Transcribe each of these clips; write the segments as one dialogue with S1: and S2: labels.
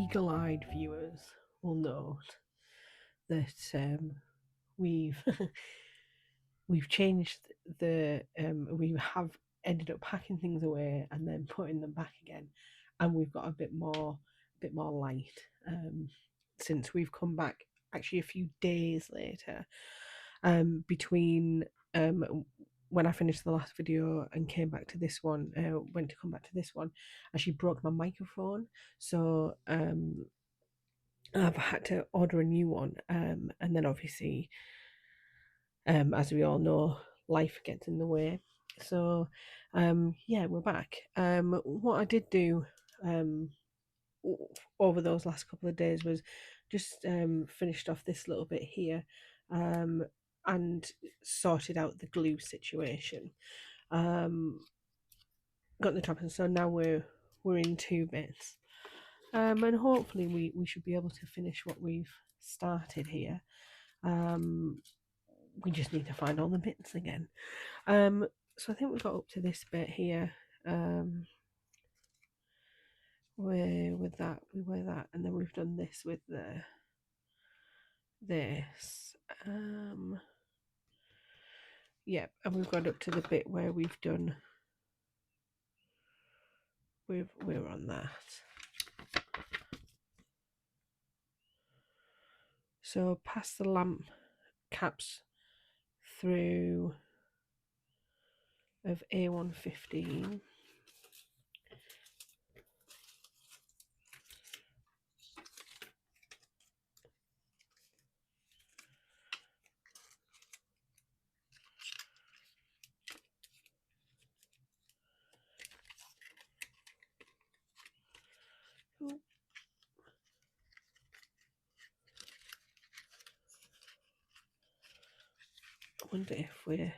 S1: eagle-eyed viewers will note that we've we've changed we have ended up packing things away and then putting them back again, and we've got a bit more light since we've come back. Actually, a few days later, between when I finished the last video and came back to this one, went to come back to this one, I actually broke my microphone, so I've had to order a new one, and then obviously, as we all know, life gets in the way. So, yeah, we're back. What I did do over those last couple of days was just finished off this little bit here, and sorted out the glue situation. Got the top, and so now we're in two bits, and hopefully we should be able to finish what we've started here. We just need to find all the bits again. So I think we got up to this bit here. Where with that we wear that, and then we've done this with this. Yep, and we've got up to the bit where we've done. We're on that. So past the lamp caps through of A115. I wonder if we're.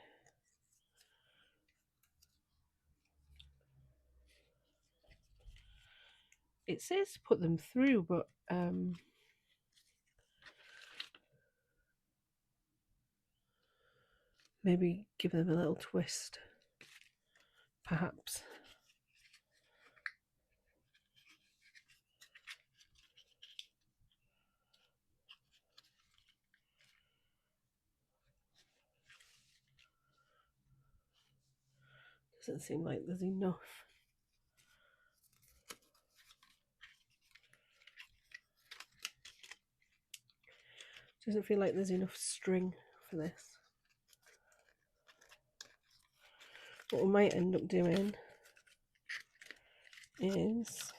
S1: It says put them through, but maybe give them a little twist, perhaps. Doesn't seem like there's enough. Doesn't feel like there's enough string for this. What we might end up doing is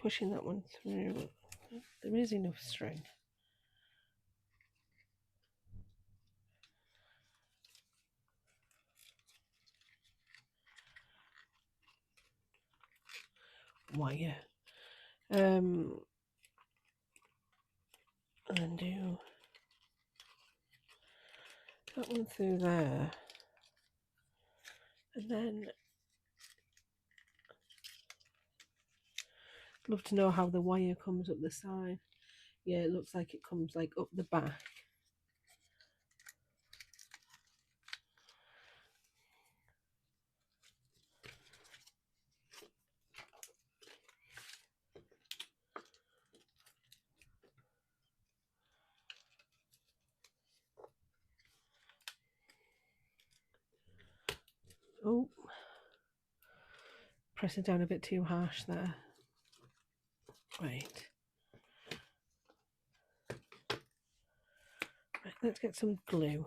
S1: pushing that one through. There is enough string. Wire. And then do that one through there. And then love to know how the wire comes up the side. Yeah, it looks like it comes like up the back. Oh, press it down a bit too harsh there. Right. Right, let's get some glue.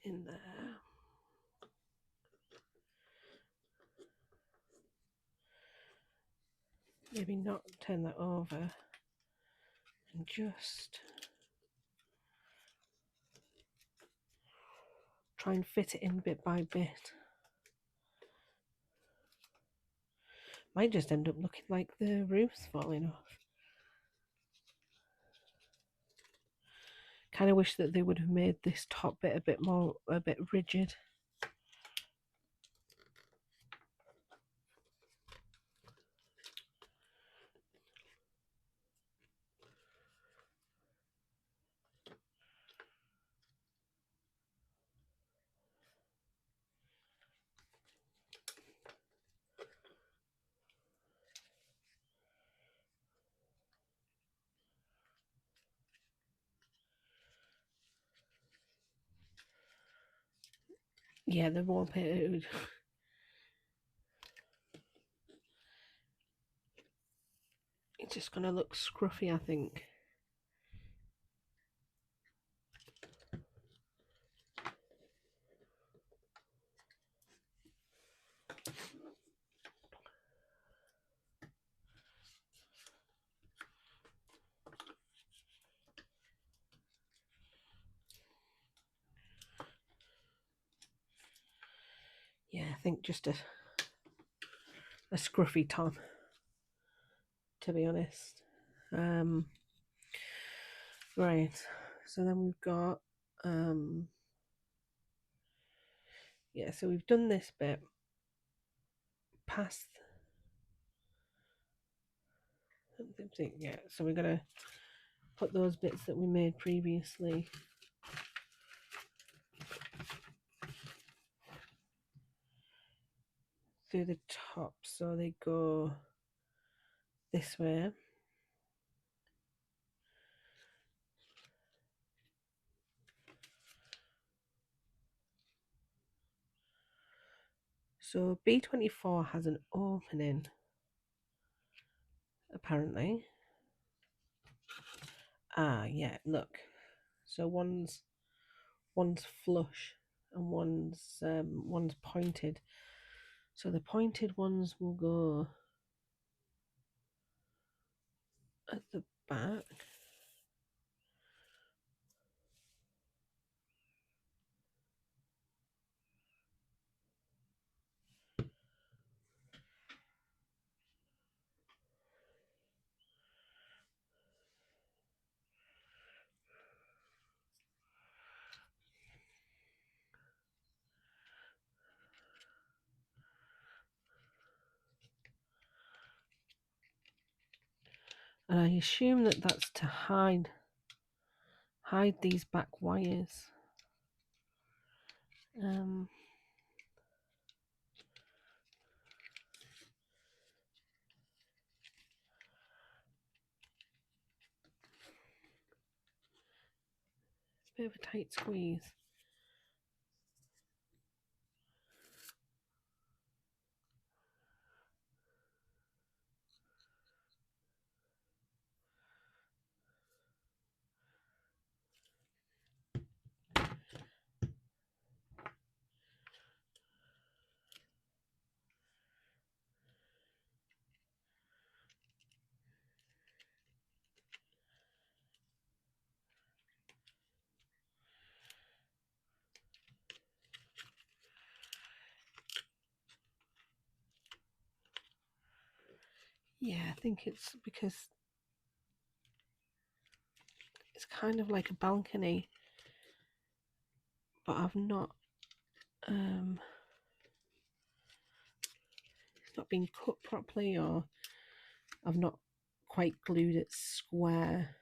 S1: In there. Maybe not turn that over and just try and fit it in bit by bit. Might just end up looking like the roof's falling off. Kind of wish that they would have made this top bit a bit rigid. Yeah, the wallpaper. It's just gonna look scruffy, I think. Yeah, I think just a scruffy top, to be honest. Right, so then we've got yeah, so we've done this bit past. Yeah, so we're gonna put those bits that we made previously through the top, so they go this way. So B24 has an opening, apparently. Ah, yeah, look. So one's flush and one's pointed. So the pointed ones will go at the back. And I assume that that's to hide these back wires. It's a bit of a tight squeeze. Yeah, I think it's because it's kind of like a balcony, but I've not it's not been cut properly, or I've not quite glued it square.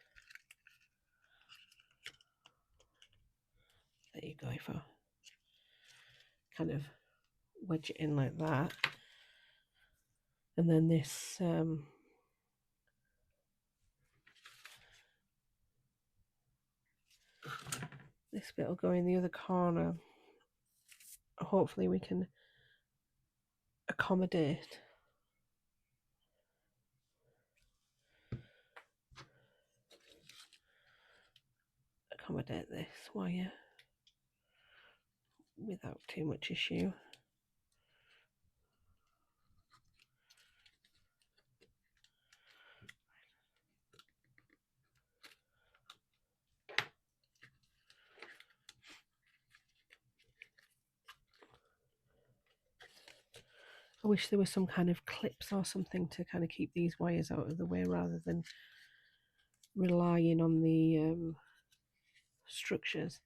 S1: There you go. If I kind of wedge it in like that, and then this this bit will go in the other corner. Hopefully we can accommodate this wire without too much issue. I wish there was some kind of clips or something to kind of keep these wires out of the way rather than relying on the structures.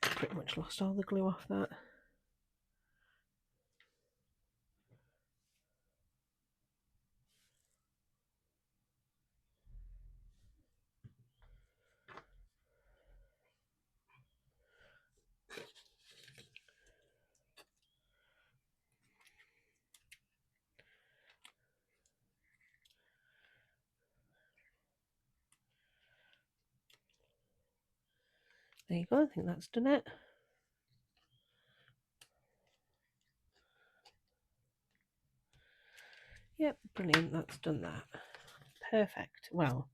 S1: Pretty much lost all the glue off that. There you go, I think that's done it. Yep, brilliant, that's done that. Perfect. Well,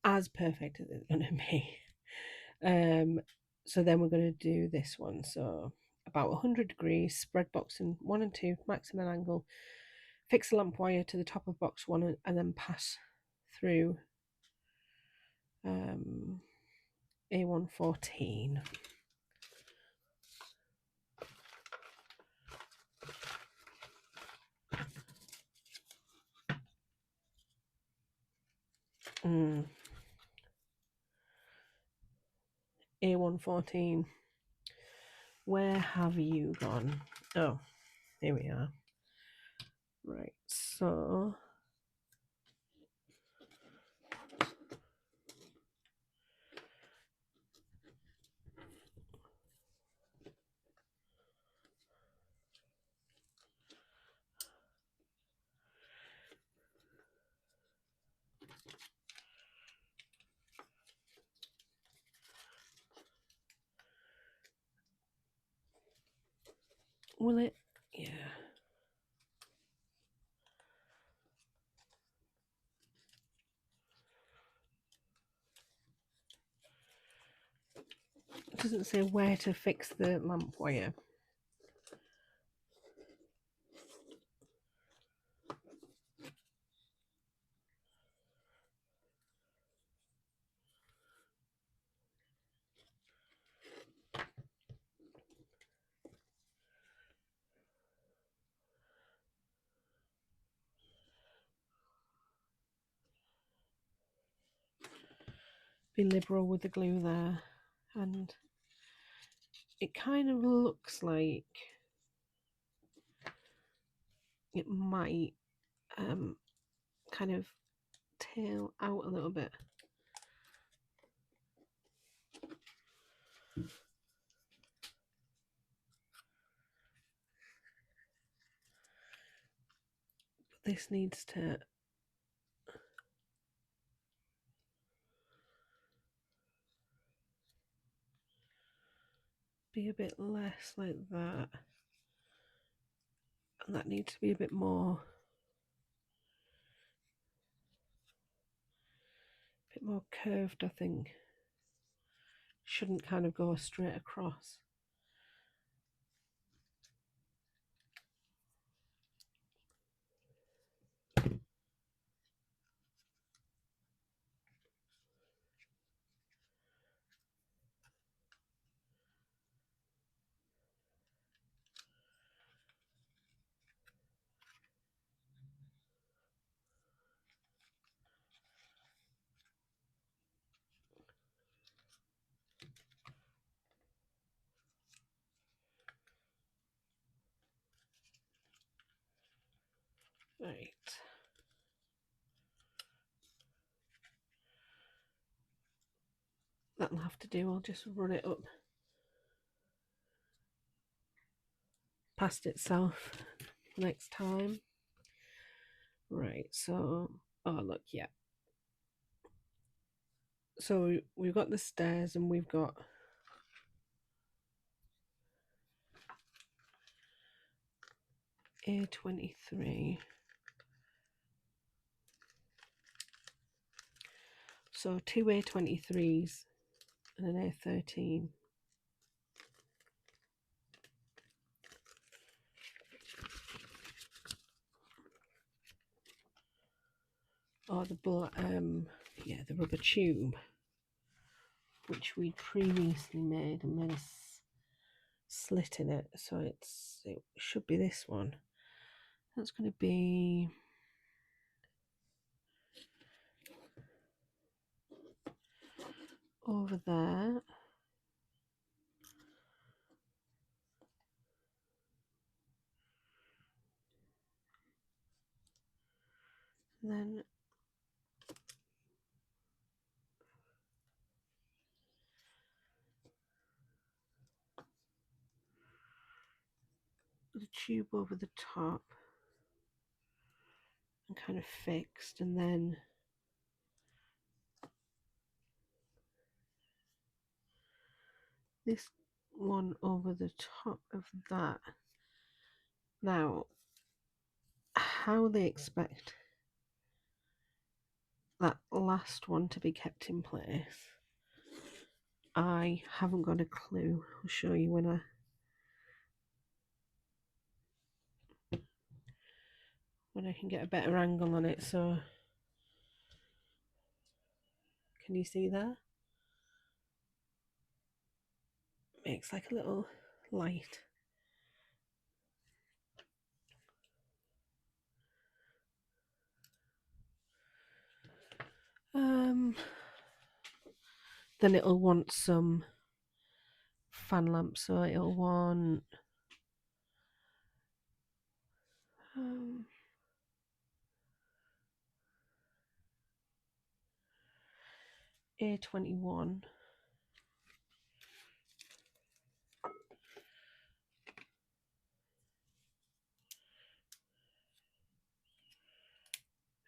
S1: as perfect as it's going to be. So then we're going to do this one. So about 100 degrees, spread box in 1 and 2, maximum angle, fix the lamp wire to the top of box 1 and then pass through A114. A114. Where have you gone? Oh, here we are. Right, so will it? Yeah. It doesn't say where to fix the lamp wire. Be liberal with the glue there, and it kind of looks like it might kind of tail out a little bit. But this needs to be a bit less like that, and that needs to be a bit more curved, I think. Shouldn't kind of go straight across. Right. That'll have to do. I'll just run it up past itself next time. Right, so, oh look, yeah. So we've got the stairs and we've got A23. So 2 A23s and an A13. or the the rubber tube, which we previously made and made a slit in it, so it should be this one. That's going to be over there. And then the tube over the top and kind of fixed, and then this one over the top of that. Now, how they expect that last one to be kept in place, I haven't got a clue. I'll show you when I can get a better angle on it. So can you see there? Makes like a little light. Then it'll want some fan lamps, so it'll want A21.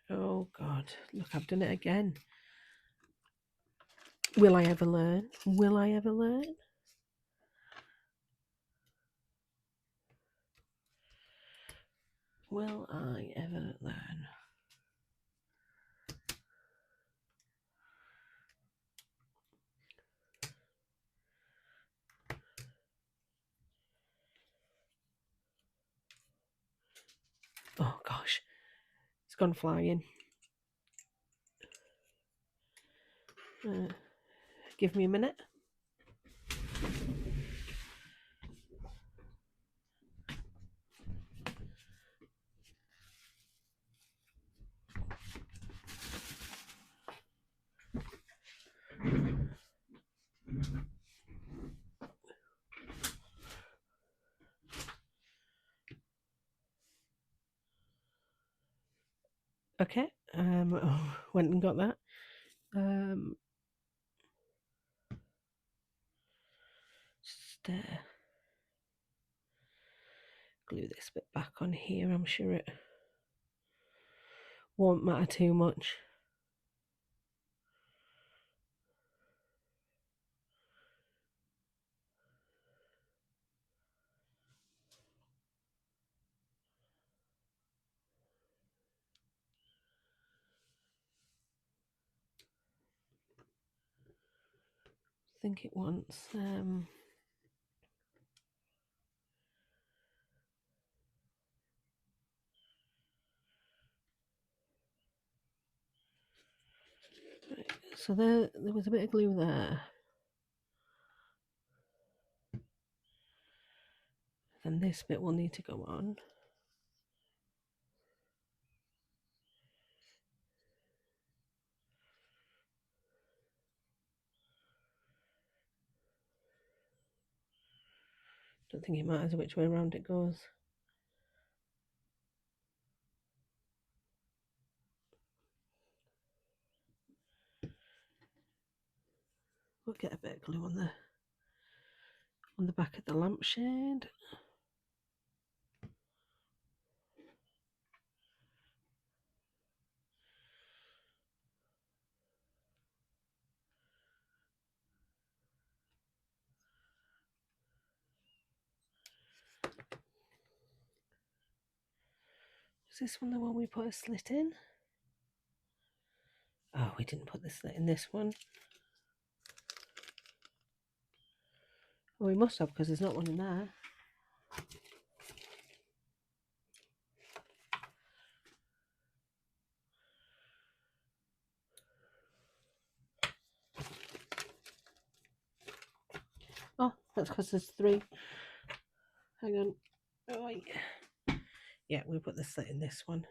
S1: Oh God, look, I've done it again. Will I ever learn? Will I ever learn? Will I ever learn? Oh gosh, it's gone flying. Give me a minute. Okay, went and got that. Just glue this bit back on here. I'm sure it won't matter too much. I think it wants right, so there was a bit of glue there. And this bit will need to go on. Don't think it matters which way around it goes. We'll get a bit of glue on the back of the lampshade. Is this one the one we put a slit in? Oh, we didn't put the slit in this one. Oh, we must have, because there's not one in there. That's because there's three. Hang on. Oh, wait. Yeah, we put the slit in this one.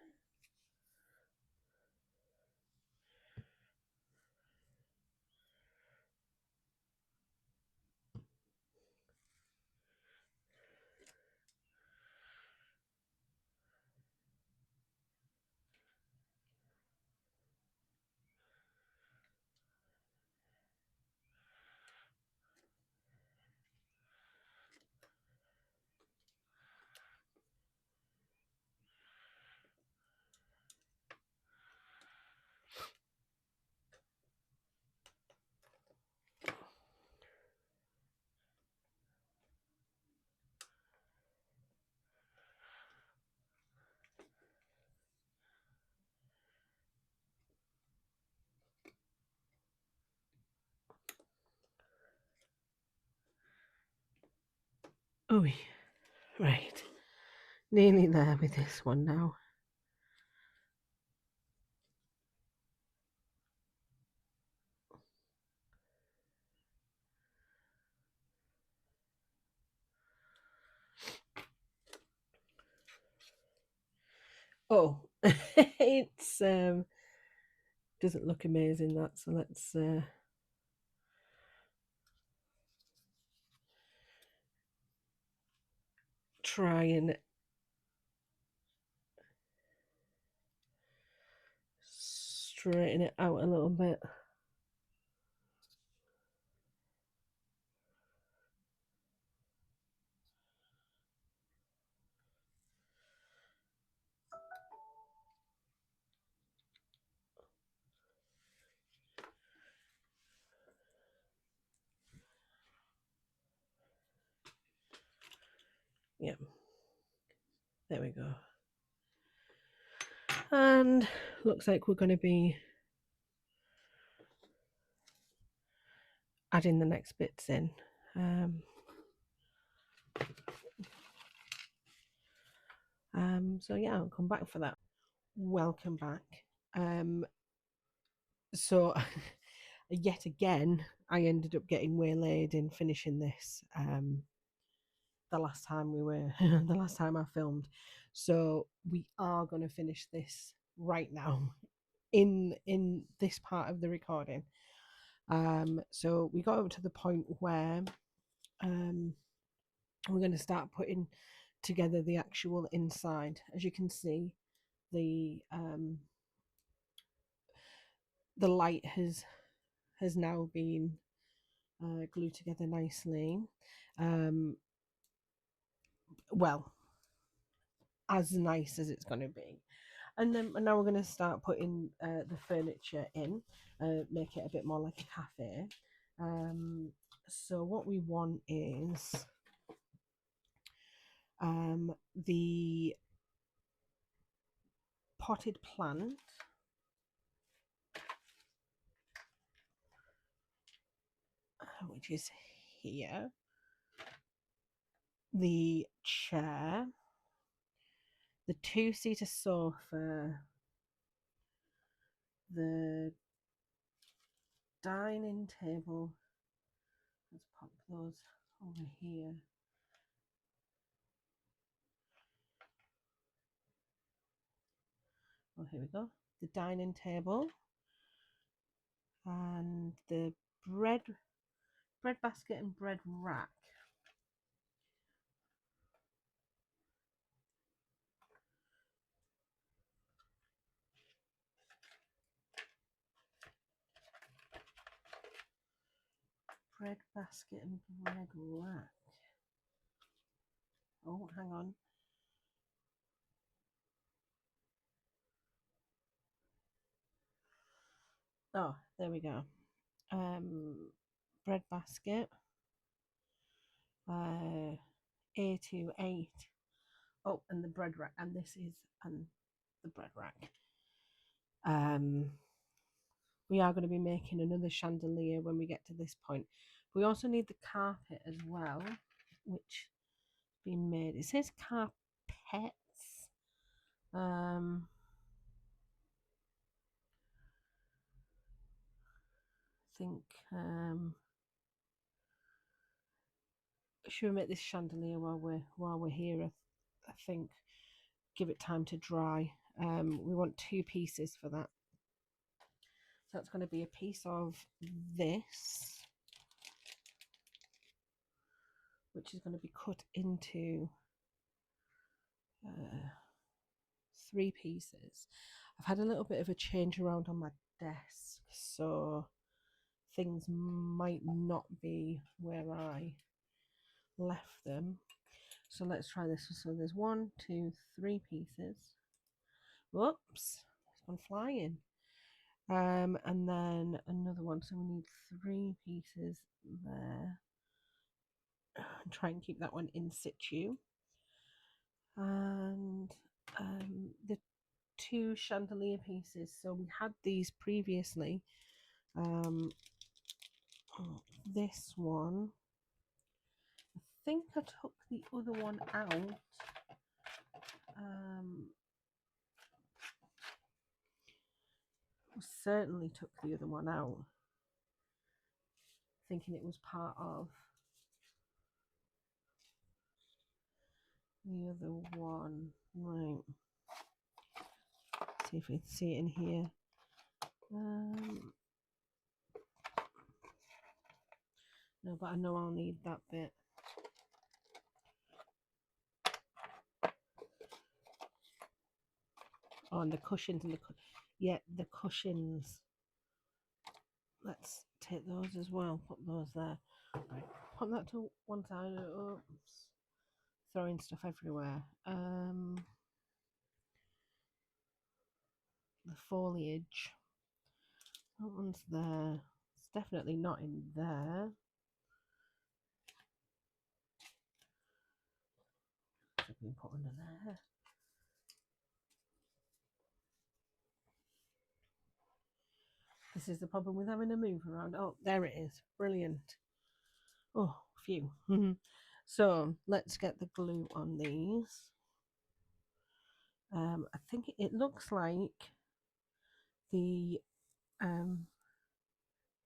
S1: Oh, right. Nearly there with this one now. Oh, it's doesn't look amazing that, so let's try and straighten it out a little bit. Yeah, there we go. And looks like we're going to be adding the next bits in. So yeah, I'll come back for that. Welcome back. So yet again, I ended up getting waylaid in finishing this. The last time we were, the last time I filmed. So we are going to finish this right now in this part of the recording. So we got up to the point where we're going to start putting together the actual inside. As you can see, the light has now been glued together nicely. Well, as nice as it's going to be. And then now we're going to start putting the furniture in, make it a bit more like a cafe. So what we want is the potted plant, which is here, the chair, the two-seater sofa, the dining table. Let's pop those over here. Oh, here we go. The dining table and the bread basket and bread rack. Bread basket and bread rack. Oh, hang on. Oh, there we go. Bread basket. A28. Oh, and the bread rack. And this is the bread rack. We are going to be making another chandelier when we get to this point. We also need the carpet as well, which has been made. It says carpets. I think should we make this chandelier while we're here? I think give it time to dry. We want two pieces for that. So that's going to be a piece of this, which is going to be cut into 3 pieces. I've had a little bit of a change around on my desk, so things might not be where I left them. So let's try this. So there's 1, 2, 3 pieces. Whoops, it's gone flying. And then another one. So we need 3 pieces there. And try and keep that one in situ. And the 2 chandelier pieces. So we had these previously. This one, I think I took the other one out. I certainly took the other one out, thinking it was part of the other one. Right. See if we can see it in here. No, but I know I'll need that bit. Oh, and the cushions and the cushions. Let's take those as well. Put those there. Right. Put that to one side. Oops. Throwing stuff everywhere. The foliage. That one's there. It's definitely not in there. Should be put under there. This is the problem with having a move around. Oh, there it is. Brilliant. Oh, phew. So let's get the glue on these. I think it looks like the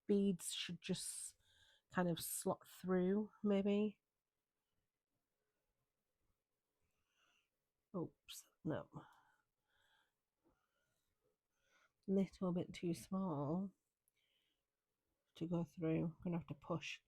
S1: beads should just kind of slot through, maybe. Oops, no. Little bit too small to go through. I'm gonna have to push.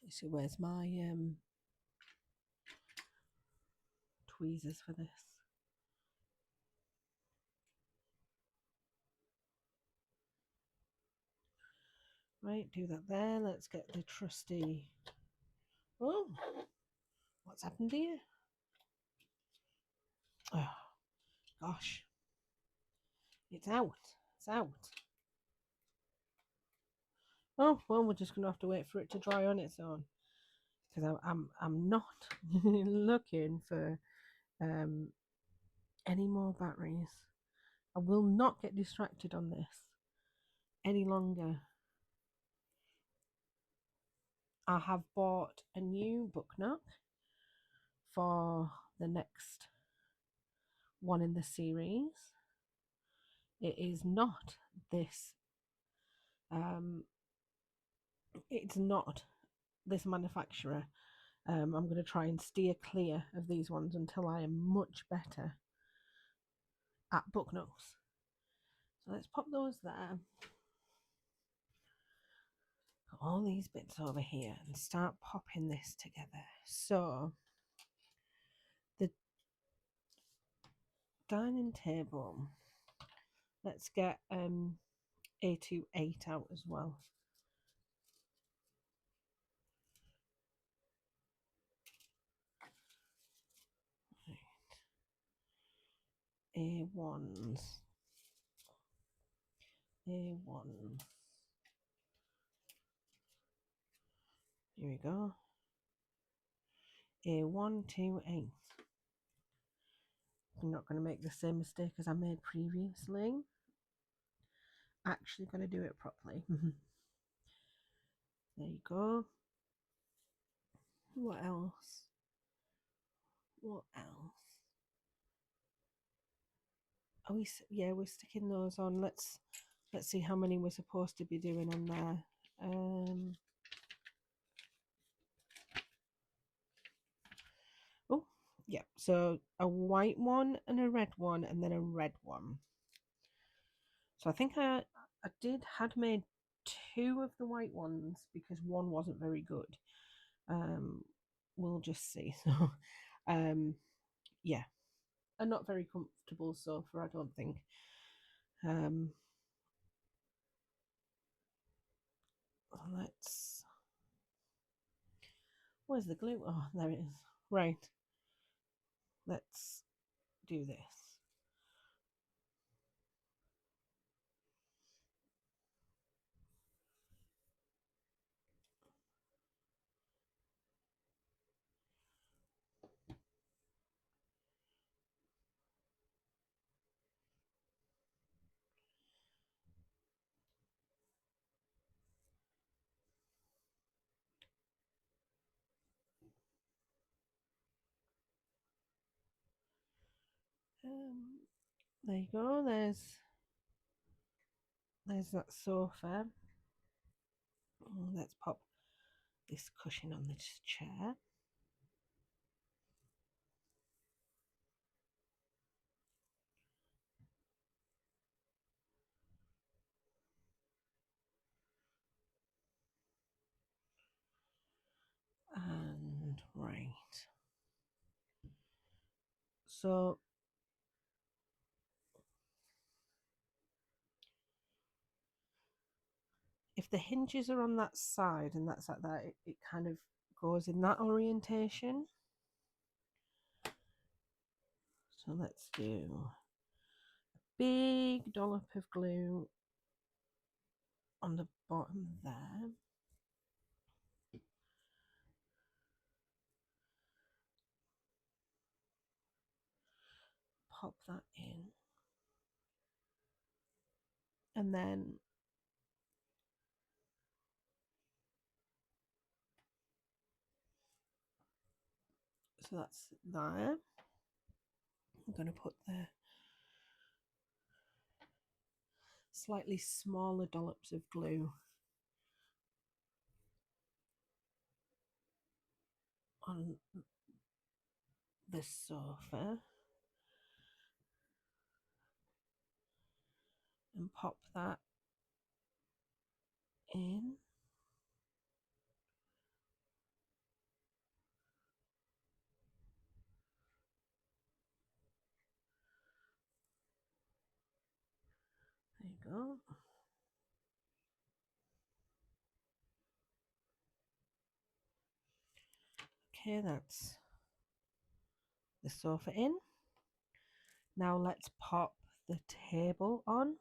S1: Let's see, where's my tweezers for this? Right, do that there. Let's get the trusty. Oh, what's happened here? Oh, gosh. It's out. It's out. Oh, well, we're just going to have to wait for it to dry on its own. Because I'm not looking for any more batteries. I will not get distracted on this any longer. I have bought a new Book Nook for the next one in the series. It is not this. It's not this manufacturer. I'm going to try and steer clear of these ones until I am much better at Book Nooks. So let's pop those there. Put all these bits over here and start popping this together. So the dining table, let's get A28 out as well. A1s. A1. Here we go. A128. I'm not going to make the same mistake as I made previously actually going to do it properly. There you go. What else? What else? Are we? Yeah, we're sticking those on. Let's see how many we're supposed to be doing on there. Oh, yeah. So a white one and a red one, and then a red one. So I think I had made two of the white ones because one wasn't very good. We'll just see. So, yeah, and not very comfortable so far, I don't think. Let's. Where's the glue? Oh, there it is. Right. Let's do this. There you go. There's that sofa. Let's pop this cushion on this chair. And right. So if the hinges are on that side and that's like that, it kind of goes in that orientation. So let's do a big dollop of glue on the bottom there. Pop that in. And then so that's there. I'm going to put the slightly smaller dollops of glue on the sofa and pop that in. There you go. Okay, that's the sofa in. Now let's pop the table on.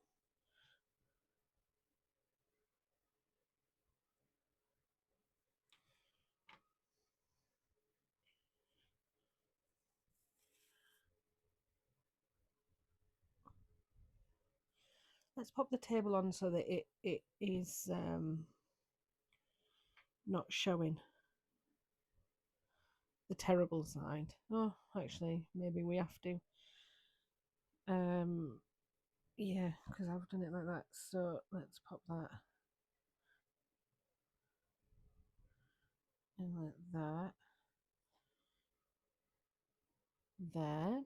S1: Let's pop the table on so that it is not showing the terrible side. Oh, actually, maybe we have to. Yeah, because I've done it like that. So let's pop that in like that. There.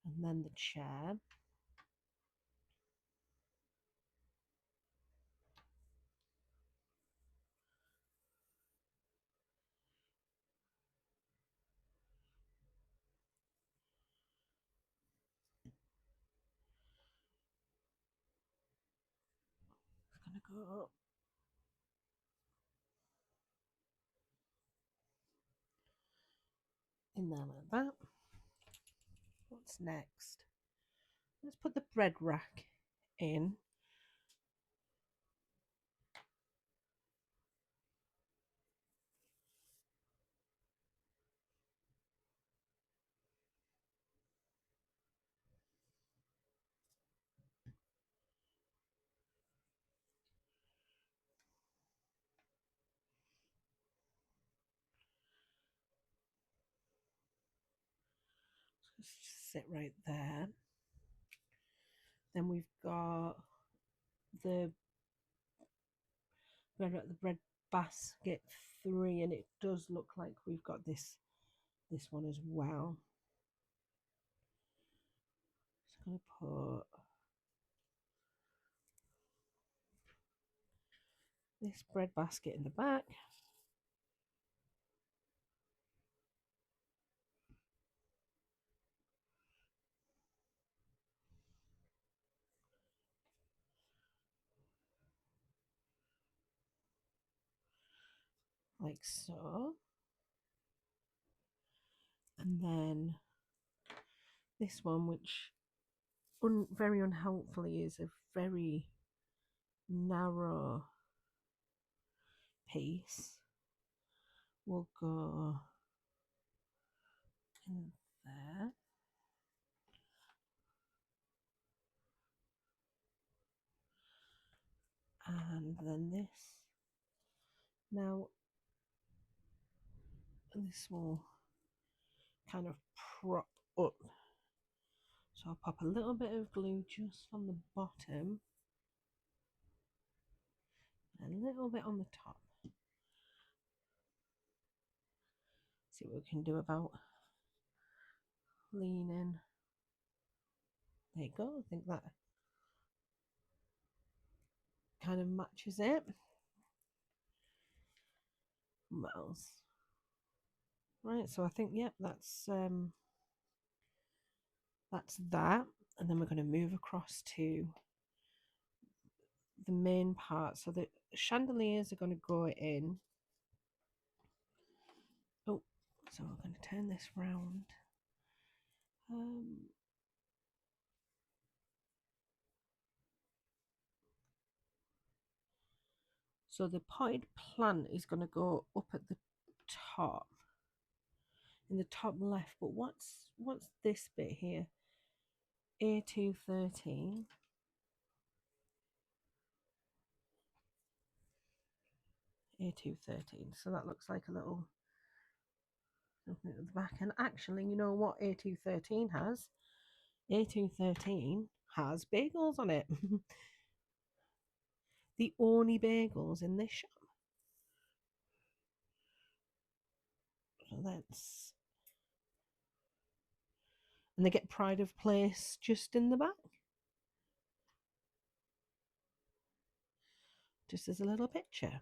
S1: And then the chair. It's gonna go up in there like that. What's next? Let's put the bread rack in. Just sit right there. Then we've got the bread basket 3, and it does look like we've got this one as well. Just gonna put this bread basket in the back. Like so. And then this one, which very unhelpfully is a very narrow piece, will go in there. And then this. Now, this will kind of prop up. So I'll pop a little bit of glue just on the bottom, and a little bit on the top. See what we can do about leaning. There you go. I think that kind of matches it. What else? Right, so I think, yep, that's that. And then we're going to move across to the main part. So the chandeliers are going to go in. Oh, so we're going to turn this round. So the potted plant is going to go up at the top, in the top left. But what's this bit here? A213. A213. So that looks like a little something at the back. And actually, you know what A213 has? A213 has bagels on it. The only bagels in this shop. So that's, and they get pride of place just in the back. Just as a little picture.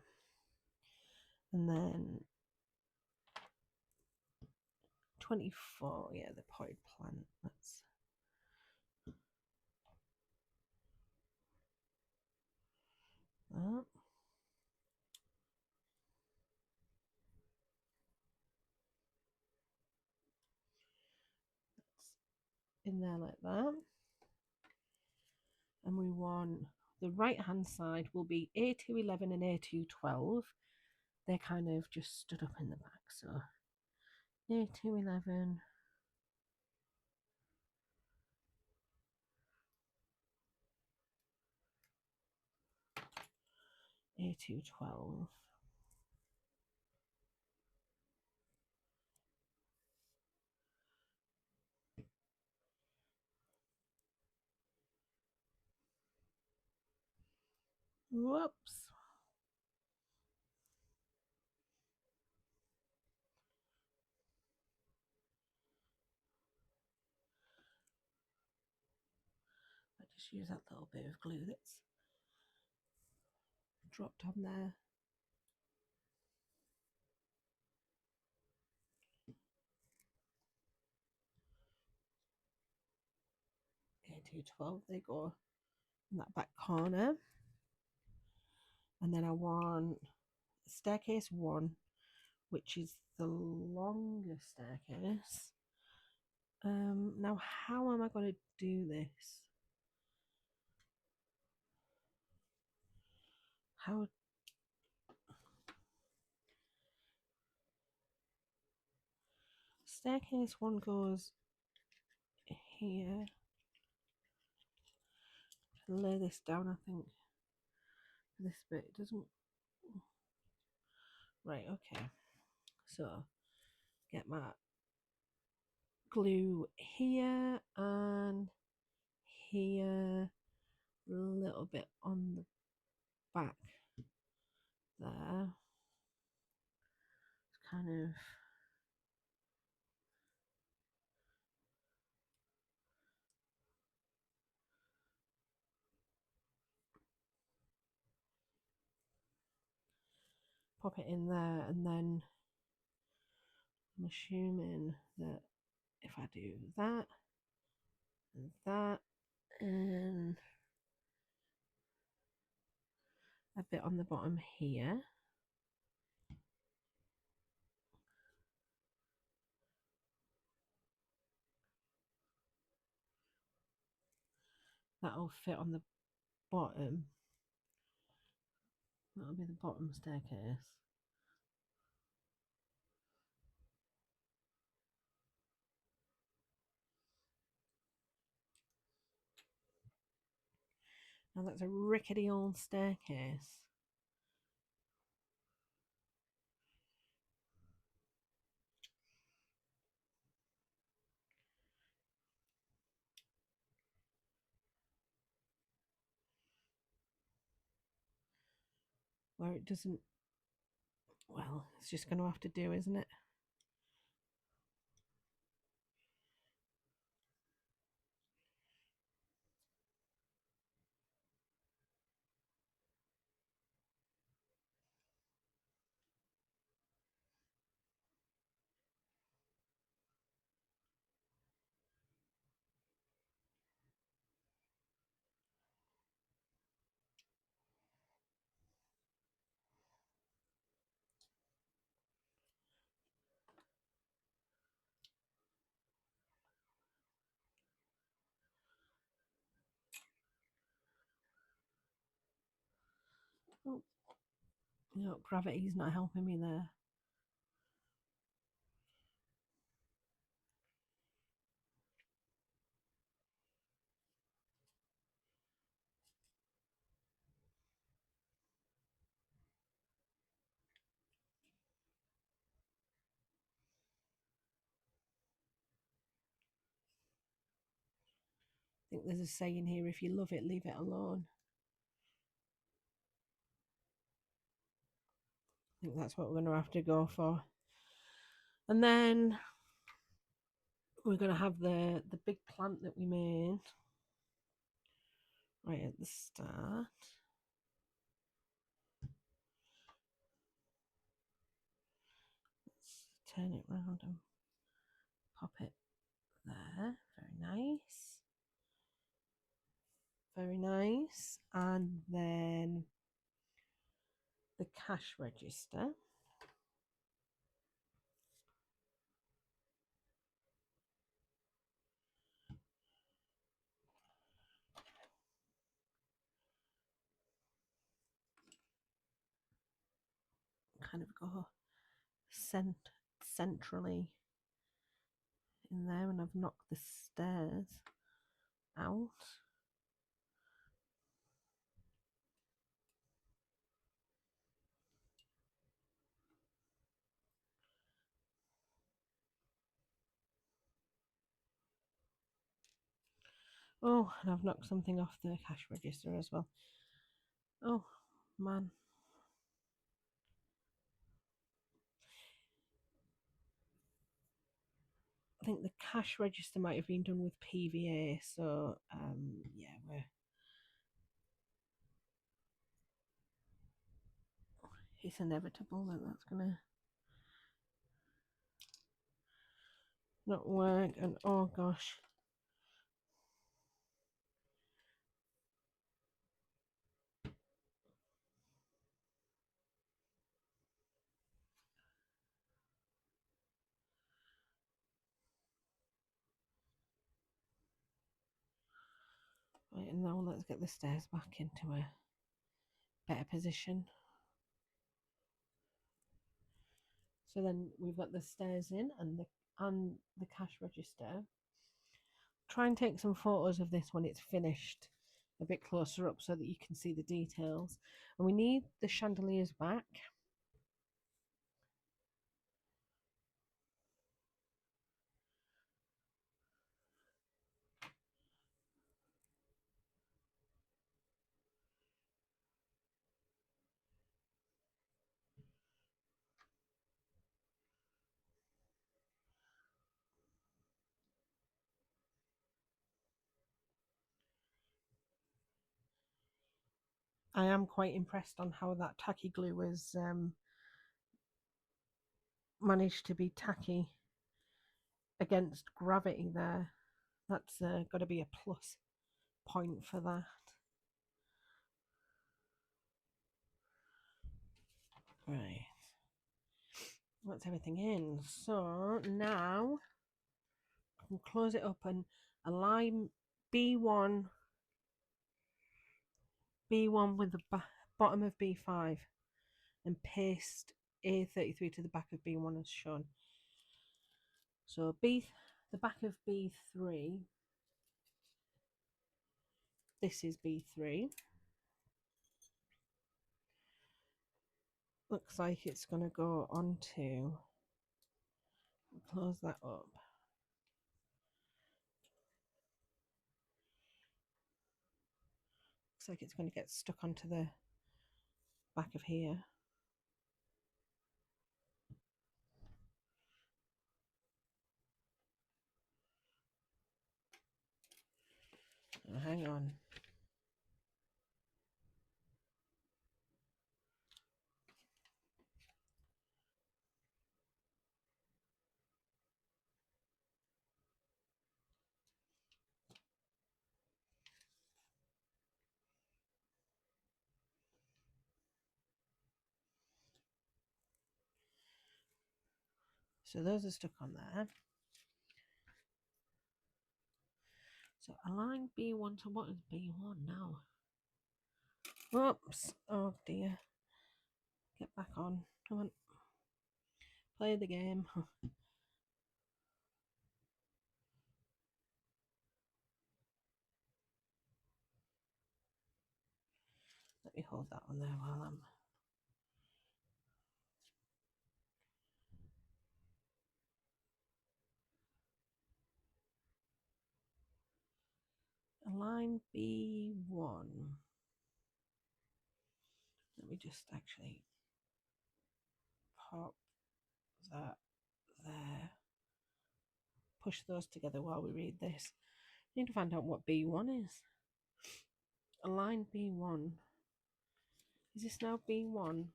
S1: And then 24, yeah, the potted plant. That's that. In there like that. And we want the right hand side will be A211 and A212. They're kind of just stood up in the back. So A211, A212. Whoops. I just use that little bit of glue that's dropped on there. A212, they go in that back corner. And then I want staircase 1, which is the longest staircase. Now, how am I going to do this? How? Staircase 1 goes here. Lay this down, I think. This bit doesn't. Right, okay. So, get my glue here and here, a little bit on the back there. It's kind of pop it in there, and then I'm assuming that if I do that and that and a bit on the bottom here, that'll fit on the bottom. That'll be the bottom staircase. Now that's a rickety old staircase. Where it doesn't, well, it's just going to have to do, isn't it? Oh, no, gravity's not helping me there. I think there's a saying here, if you love it, leave it alone. I think that's what we're going to have to go for. And then we're going to have the big plant that we made right at the start. Let's turn it round and pop it there. Very nice. Very nice. And then the cash register. Kind of go centrally in there, and I've knocked the stairs out. Oh, and I've knocked something off the cash register as well. Oh, man. I think the cash register might have been done with PVA, so yeah, it's inevitable that that's gonna not work. And oh gosh, right, and now let's get the stairs back into a better position. So then we've got the stairs in and the cash register. Try and take some photos of this when it's finished a bit closer up so that you can see the details. And we need the chandeliers back. I am quite impressed on how that tacky glue has managed to be tacky against gravity there. That's got to be a plus point for that. Right. That's everything in. So now I can close it up and align B1 with the bottom of B5 and paste A33 to the back of B1 as shown. So the back of B3, this is B3. Looks like it's going to go on to, close that up. Looks like it's going to get stuck onto the back of here. Oh, hang on. So those are stuck on there. So align B1 to what is B1 now? Oops. Oh dear. Get back on. Come on. Play the game. Let me hold that one there while I'm... Align B1. Let me just actually pop that there. Push those together while we read this. I need to find out what B1 is. Align B1. Is this now B1?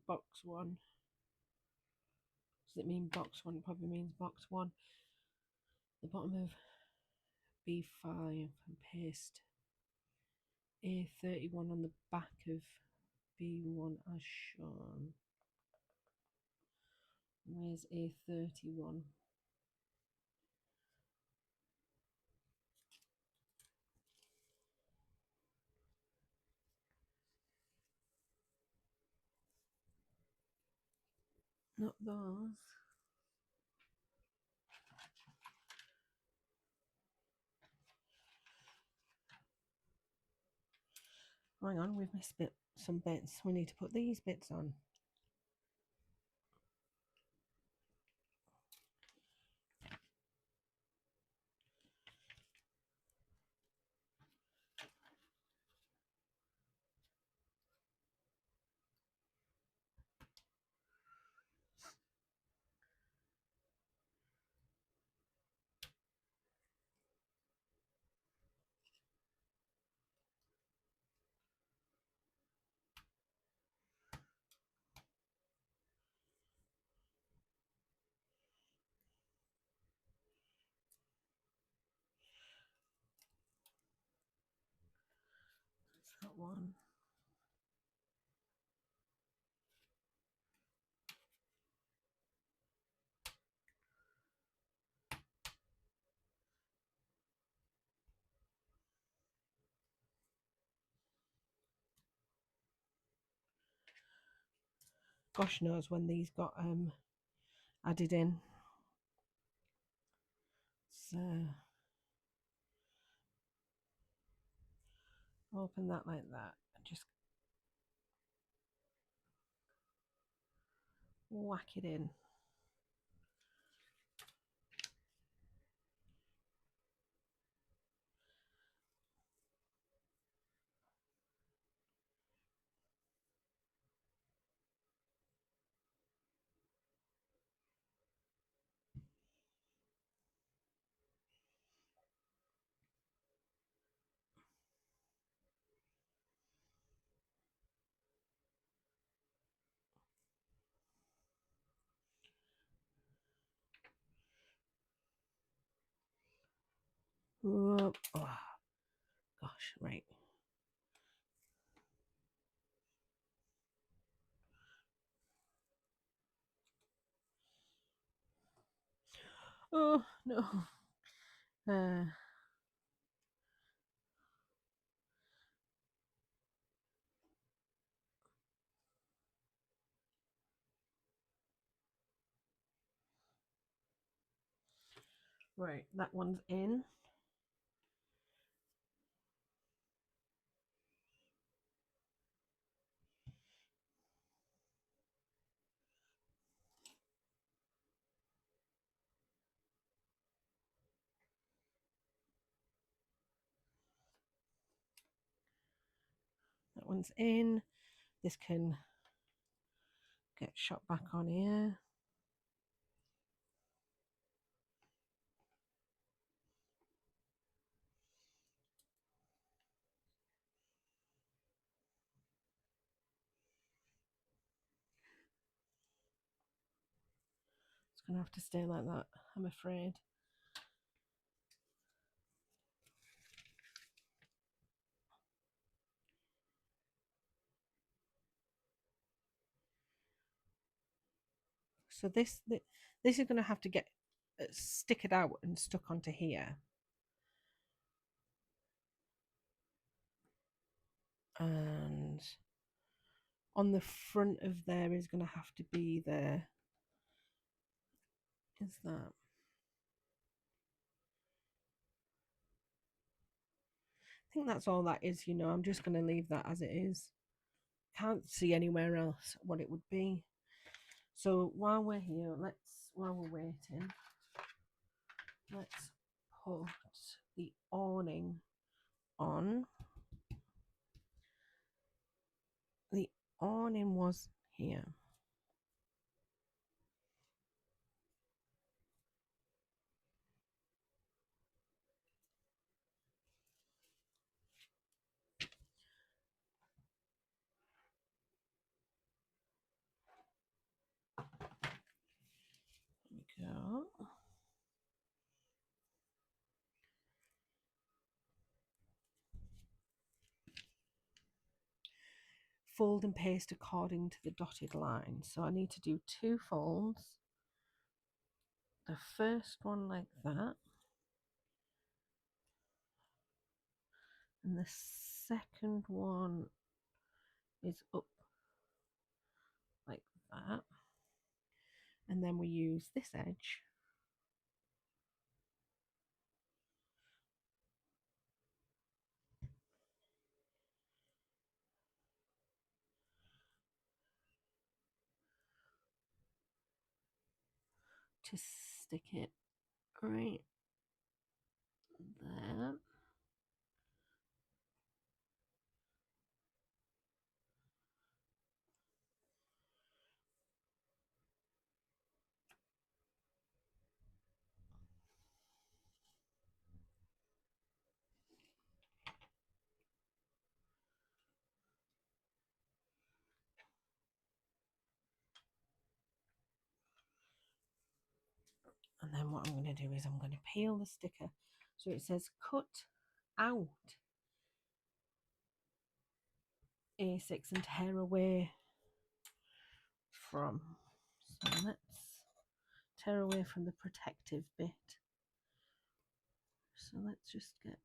S1: Box 1. Does it mean box 1? It probably means box 1. The bottom of B5 and paste A31 on the back of B1 as shown. Where's A31? Not those. Hang on, we've missed some bits. We need to put these bits on. That's that one. Gosh knows when these got added in. So open that like that and just whack it in. Oh, gosh, right. Oh no. Uh, right, that one's in. That one's in. This can get shot back on here. It's going to have to stay like that, I'm afraid. So this is going to have to get stick it out and stuck onto here. And on the front of there is going to have to be the, is that, I think that's all that is, I'm just going to leave that as it is. Can't see anywhere else what it would be. So while we're here, while we're waiting, let's put the awning on. The awning was here. There we go. Fold and paste according to the dotted line. So I need to do 2 folds. The first one like that. And the second one is up like that. And then we use this edge to stick it right there. And then what I'm going to do is I'm going to peel the sticker. So it says cut out A6 and tear away from. So let's tear away from the protective bit. So let's just get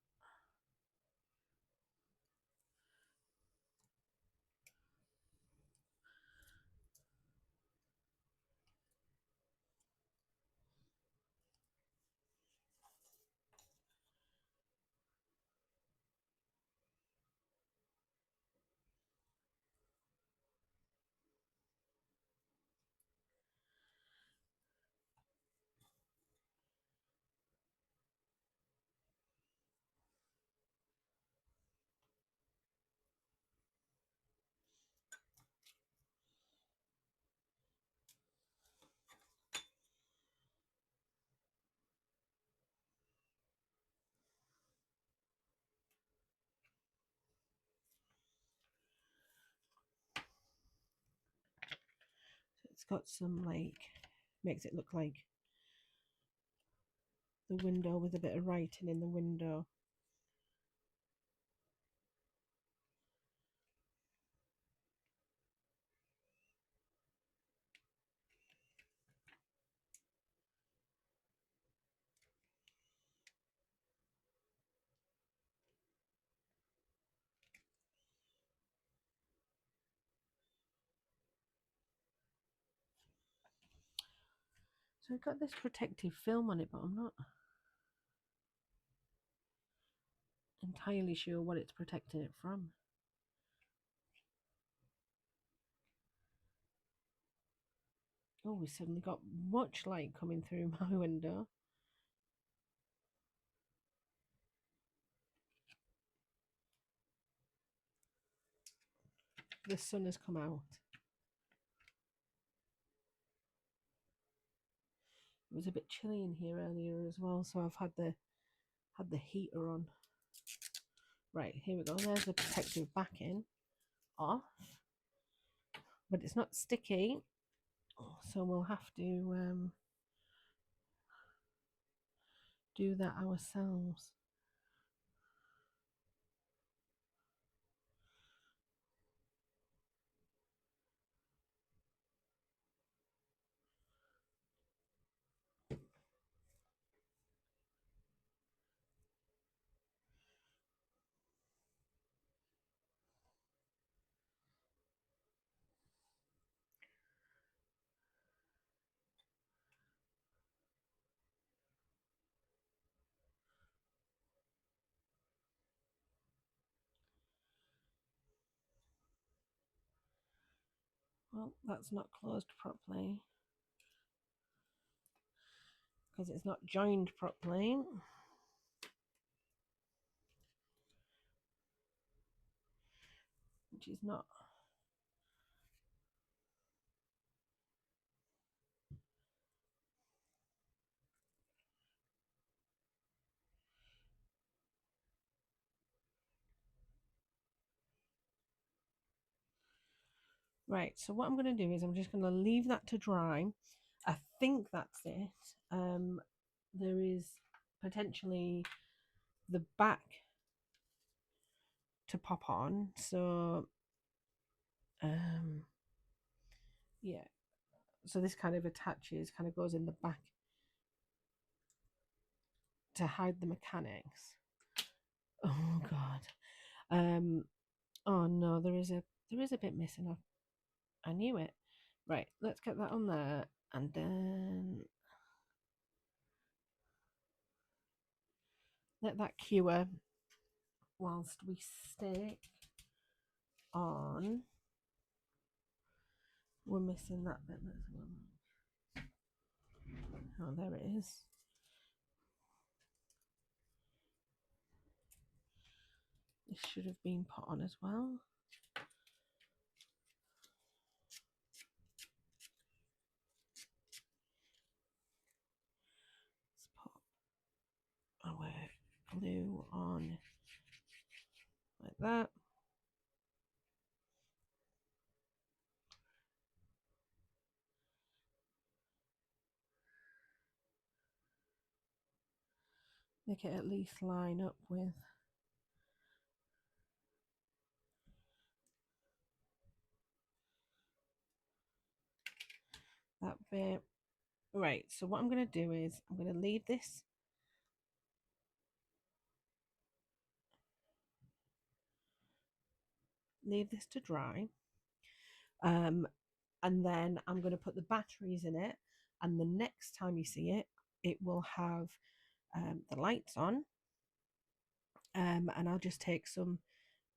S1: it's got some like, makes it look like the window with a bit of writing in the window. So I've got this protective film on it, but I'm not entirely sure what it's protecting it from. Oh, we suddenly got much light coming through my window. The sun has come out. It was a bit chilly in here earlier as well, so I've had the heater on. Right, here we go. There's the protective backing off, but it's not sticky, so we'll have to do that ourselves. Well, that's not closed properly because it's not joined properly. Which is not. Right, so what I'm going to do is I'm just going to leave that to dry. I think that's it. There is potentially the back to pop on, so yeah, so this kind of attaches, kind of goes in the back to hide the mechanics. Oh god. Oh no, there is a bit missing. I knew it. Right, let's get that on there, and then let that cure whilst we stick on. We're missing that bit. Oh, there it is. This should have been put on as well. Let's put our glue on like that. Make it at least line up with that bit. Right, so what I'm going to do is I'm going to leave this to dry, and then I'm going to put the batteries in it, and the next time you see it, it will have the lights on, and I'll just take some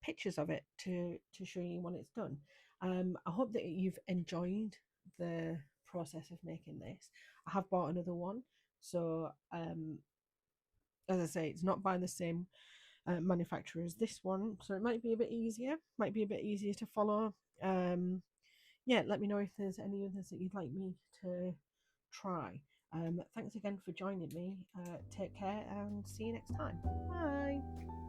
S1: pictures of it to show you when it's done. I hope that you've enjoyed the process of making this. I have bought another one, so as I say, it's not by the same manufacturer as this one, so it might be a bit easier, to follow. Yeah, let me know if there's any others that you'd like me to try. Thanks again for joining me. Take care and see you next time. Bye.